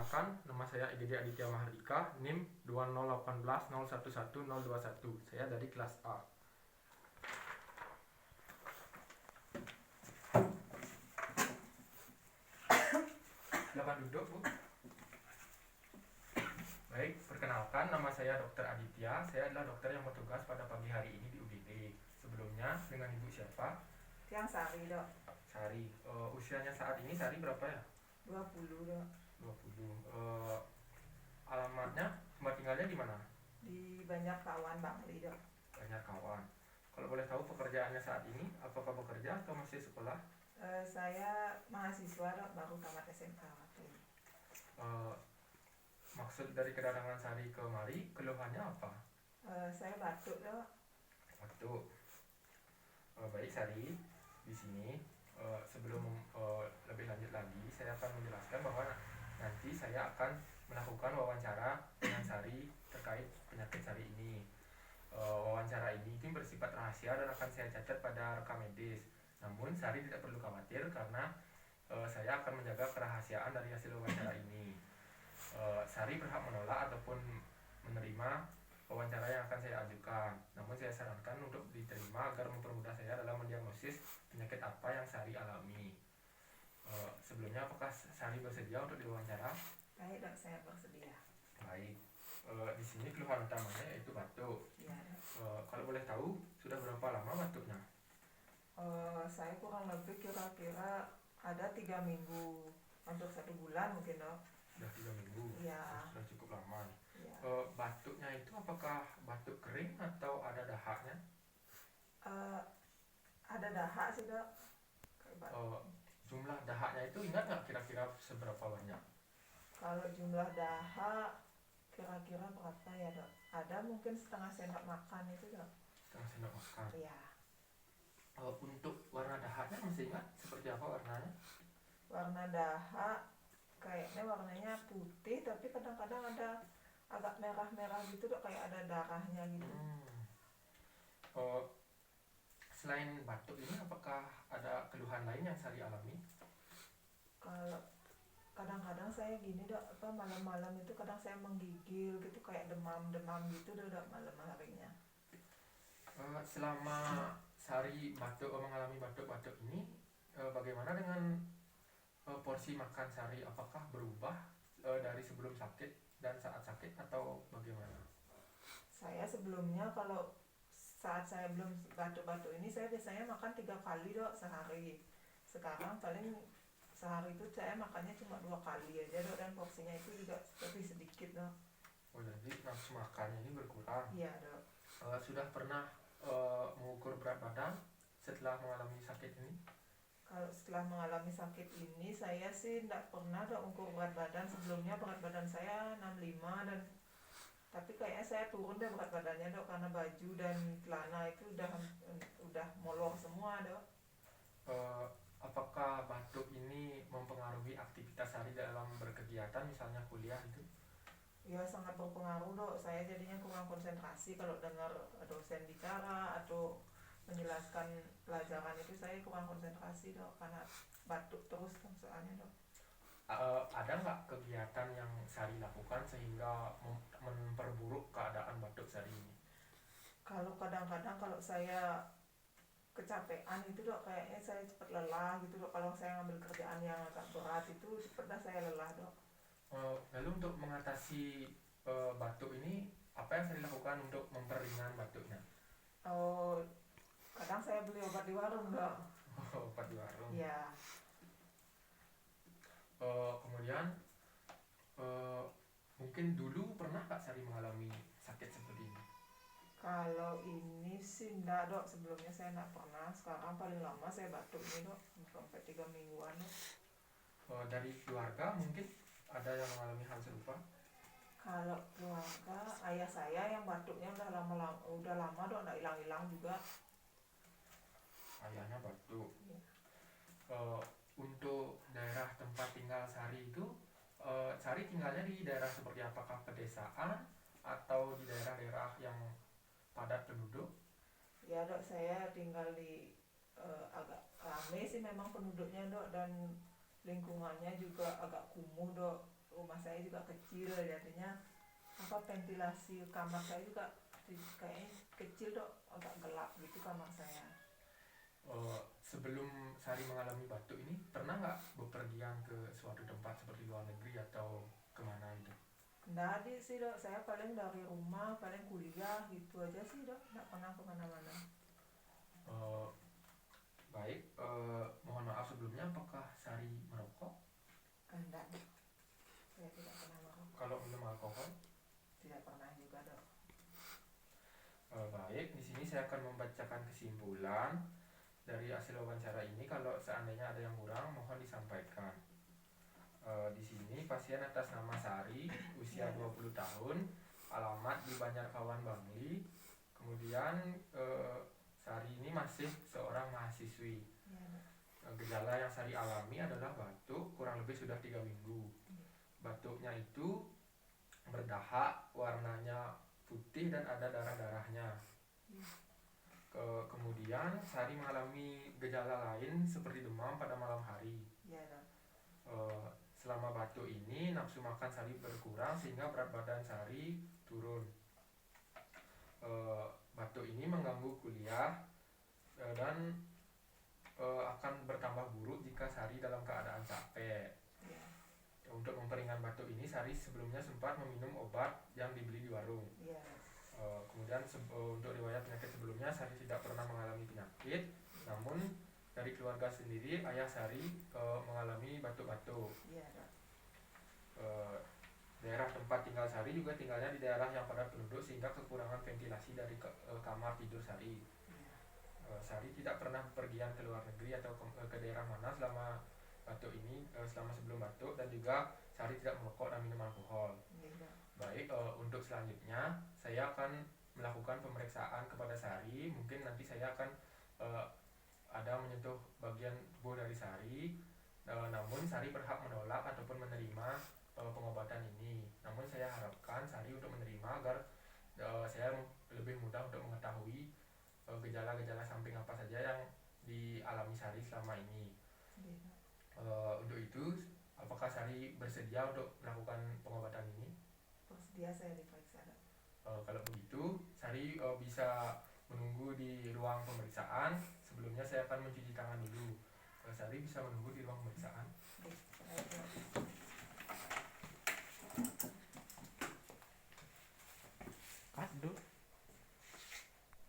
Perkenalkan, nama saya Edi Aditya Mahardika, NIM 20180110021. Saya dari kelas A. Silakan duduk, Bu. Baik, perkenalkan, nama saya Dr. Aditya. Saya adalah dokter yang bertugas pada pagi hari ini di UGD. Sebelumnya, dengan Ibu siapa? Tiang Sari, Dok. Sari. Usianya saat ini Sari berapa ya? 20, Dok. 20. Alamatnya, tempat tinggalnya di mana? Di Banjarkawan, Bangli, Dok. Banjarkawan. Kalau boleh tahu pekerjaannya saat ini, apakah bekerja atau masih sekolah? Saya mahasiswa, Dok, baru tamat SMK waktu ini. Eh, Maksud dari kedatangan Sari kemari, keluhannya apa? Saya batuk, Dok. Batuk. Baik Sari, di sini sebelum lebih lanjut lagi, saya akan menjelaskan bahwa nanti saya akan melakukan wawancara dengan Sari terkait penyakit Sari ini. Wawancara ini itu bersifat rahasia dan akan saya catat pada rekam medis. Namun Sari tidak perlu khawatir karena saya akan menjaga kerahasiaan dari hasil wawancara ini. Sari berhak menolak ataupun menerima wawancara yang akan saya ajukan. Namun saya sarankan untuk diterima agar mempermudah saya dalam mendiagnosis penyakit apa yang Sari alami. Sebelumnya apakah Sari bersedia untuk diwawancara? Baik, Dok, saya bersedia. Baik. Di sini keluhan utamanya yaitu batuk. Iya, Dok. Kalau boleh tahu sudah berapa lama batuknya? Saya kurang lebih kira-kira ada 3 minggu, hampir 1 bulan mungkin, Dok. Sudah 3 minggu. Iya. Sudah cukup lama. Iya. Batuknya itu apakah batuk kering atau ada dahaknya? Ada dahak sih, Dok. Kayak batuk. Jumlah dahaknya itu ingat nggak kira-kira seberapa banyak? Kalau jumlah dahak kira-kira berapa ya, Dok? Ada mungkin setengah sendok makan itu, Dok. Setengah sendok makan. Iya. Untuk warna dahaknya masih ingat seperti apa warnanya? Warna dahak kayaknya warnanya putih, tapi kadang-kadang ada agak merah-merah gitu, Dok, kayak ada darahnya gitu. Selain batuk ini apakah ada keluhan lain yang Sari alami? Kalau kadang-kadang saya gini, Dok, malam-malam itu kadang saya menggigil gitu, kayak demam-demam gitu, Dok, malam harinya. Selama Sari mengalami batuk-batuk ini, bagaimana dengan porsi makan Sari? Apakah berubah dari sebelum sakit dan saat sakit atau bagaimana? Saya sebelumnya kalau saat saya belum batuk-batuk ini saya biasanya makan 3 kali, Dok, sehari. Sekarang paling sehari itu saya makannya cuma 2 kali aja, Dok, dan porsinya itu juga lebih sedikit, Dok. Jadi nafsu makannya ini berkurang. Iya, Dok. Sudah pernah mengukur berat badan setelah mengalami sakit ini? Kalau setelah mengalami sakit ini saya sih tidak pernah, Dok, ukur berat badan. Sebelumnya berat badan saya 65, dan tapi kayaknya saya turun deh berat badannya, Dok, karena baju dan celana itu udah molor semua, Dok. Apakah batuk ini mempengaruhi aktivitas Sari dalam berkegiatan, misalnya kuliah itu? Ya, sangat berpengaruh, Dok. Saya jadinya kurang konsentrasi kalau dengar dosen bicara atau menjelaskan pelajaran itu, saya kurang konsentrasi, Dok, karena batuk terus soalnya, Dok. Ada nggak kegiatan yang Sari lakukan sehingga memperburuk keadaan batuk Sari ini? Kalau kadang-kadang kalau saya kecapean itu, Dok, kayaknya saya cepat lelah gitu, Dok. Kalau saya ngambil kerjaan yang agak berat itu cepatlah saya lelah, Dok. Lalu untuk mengatasi batuk ini, apa yang Sari lakukan untuk memperingan batuknya? Kadang saya beli obat di warung, Dok. Obat di warung. Iya. Kemudian mungkin dulu pernah Kak Sari mengalami sakit seperti ini? Kalau ini sih enggak, Dok. Sebelumnya saya enggak pernah. Sekarang paling lama saya batuk ini, Dok, sampai 3 mingguan, Dok. Dari keluarga mungkin ada yang mengalami hal serupa? Kalau keluarga, ayah saya yang batuknya udah lama, Dok, enggak hilang-hilang juga. Ayahnya batuk. Iya. Untuk daerah tempat tinggal Sari itu, Sari tinggalnya di daerah seperti apakah pedesaan atau di daerah-daerah yang padat penduduk? Ya, Dok, saya tinggal di agak rame sih memang penduduknya, Dok, dan lingkungannya juga agak kumuh, Dok. rumah saya juga kecil, jadinya ventilasi kamar saya juga kayaknya kecil dok, agak gelap gitu kamar saya. Sebelum Sari mengalami batuk ini pernah nggak bepergian ke suatu tempat seperti luar negeri atau kemana gitu? Nggak ada sih dok, saya paling dari rumah, paling kuliah gitu aja sih dok, nggak pernah kemana-mana. Eh, Baik, mohon maaf sebelumnya, apakah Sari merokok? Enggak dok, saya tidak pernah merokok. Kalau minum alkohol? Tidak pernah juga dok. Baik, di sini saya akan membacakan kesimpulan dari hasil wawancara ini. Kalau seandainya ada yang kurang, mohon disampaikan. Di sini pasien atas nama Sari, usia 20 tahun, alamat di Banjarkawan, Bangli. Kemudian Sari ini masih seorang mahasiswi. Ya, dok. Gejala yang Sari alami adalah batuk kurang lebih sudah 3 minggu. Batuknya itu berdahak, warnanya putih dan ada darah-darahnya. Kemudian Sari mengalami gejala lain seperti demam pada malam hari. Ya, dok. Selama batuk ini nafsu makan Sari berkurang sehingga berat badan Sari turun. Batuk ini mengganggu kuliah dan akan bertambah buruk jika Sari dalam keadaan capek. Ya. Untuk memperingan batuk ini Sari sebelumnya sempat meminum obat yang dibeli di warung. Ya. Kemudian untuk riwayat penyakit sebelumnya Sari tidak pernah mengalami penyakit, namun dari keluarga sendiri ayah Sari mengalami batuk-batuk. Ya, dok. Daerah tempat tinggal Sari juga tinggalnya di daerah yang padat penduduk sehingga kekurangan ventilasi dari kamar tidur Sari. Sari tidak pernah pergian ke luar negeri atau ke daerah mana selama batuk ini, selama sebelum batuk, dan juga Sari tidak merokok dan minum alkohol. Ya, dok. Baik, untuk selanjutnya saya akan melakukan pemeriksaan kepada Sari. Mungkin nanti saya akan ada menyentuh bagian tubuh dari Sari, namun Sari berhak menolak ataupun menerima pengobatan ini. Namun saya harapkan Sari untuk menerima agar saya lebih mudah untuk mengetahui gejala-gejala samping apa saja yang dialami Sari selama ini. Ya, Untuk itu, apakah Sari bersedia untuk melakukan pengobatan ini? bersedia saya diperiksa dok. Kalau begitu, Sari bisa menunggu di ruang pemeriksaan. Sebelumnya saya akan mencuci tangan dulu. Sari bisa menunggu di ruang pemeriksaan. Baik, saya